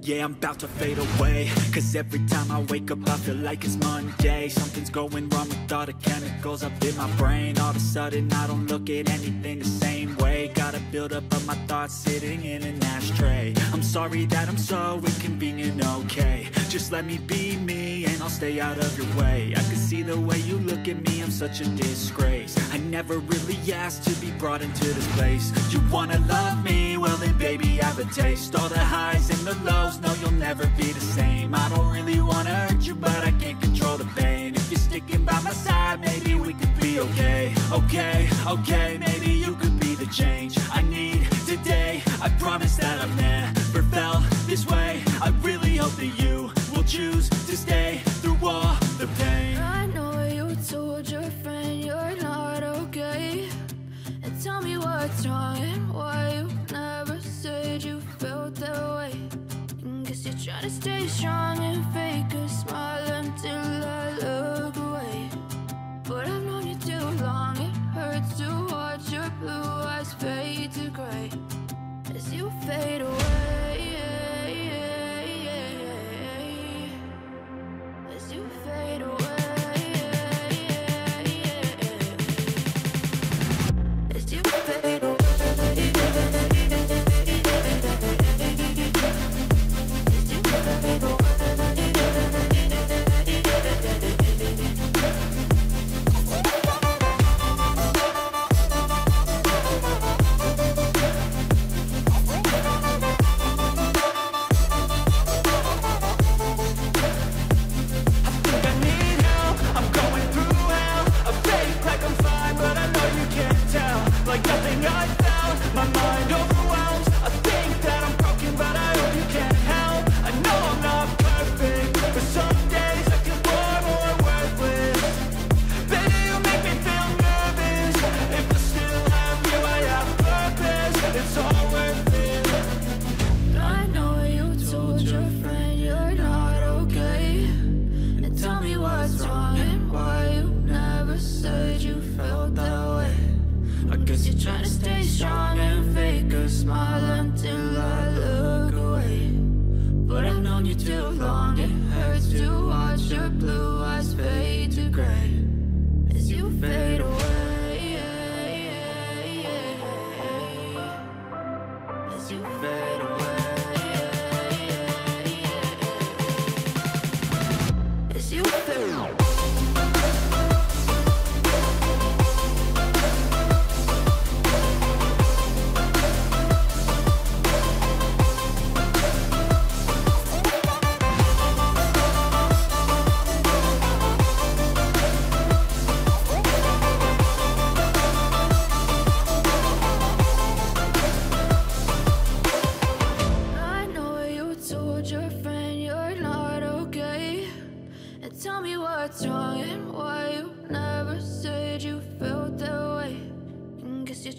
Yeah, I'm about to fade away, cause every time I wake up I feel like it's Monday. Something's going wrong with all the chemicals up in my brain. All of a sudden I don't look at anything the same way. Gotta build up of my thoughts sitting in an ashtray. I'm sorry that I'm so inconvenient, okay. Just let me be me and I'll stay out of your way. I can see the way you look at me, I'm such a disgrace. I never really asked to be brought into this place. You wanna love me? Well then baby I have a taste. All the highs and the lows, no you'll never be the same. I don't really wanna hurt you but I can't control the pain. If you're sticking by my side maybe we could be okay. Okay, maybe you could be the change I need today. I promise that I've never felt this way. I really hope that you will choose to stay through all the pain. I know you told your friend you're not okay, and tell me what's wrong and why you never said you felt that way. And guess you're trying to stay strong and fake a smile until I look away. But I've known you too long, it hurts to watch your blue eyes fade to gray as you fade away. As you fade away. As you fade away.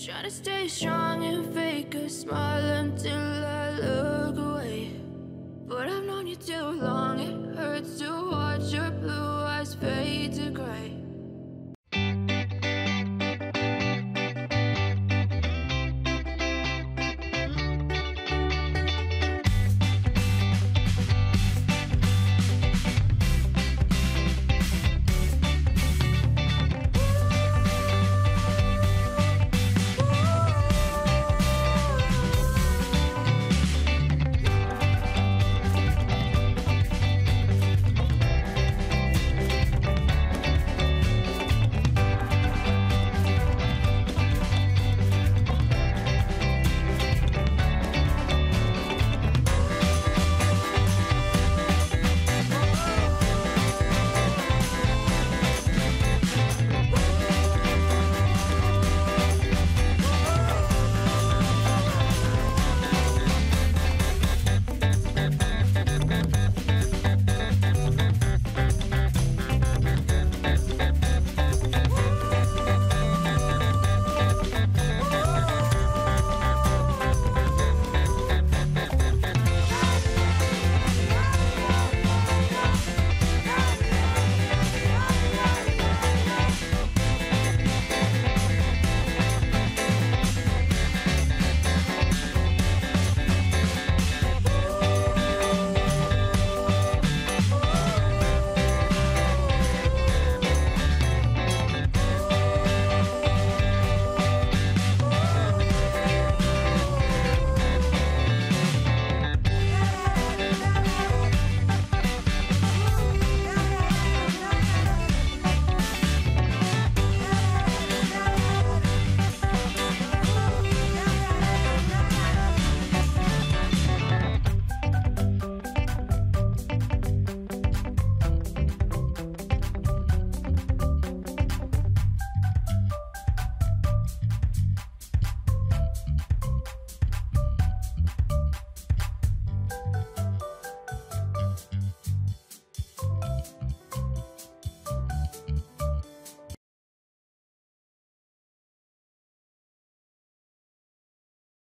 Trying to stay strong and fake a smile until I look away. But I've known you too long, it hurts to watch your blue eyes fade to gray.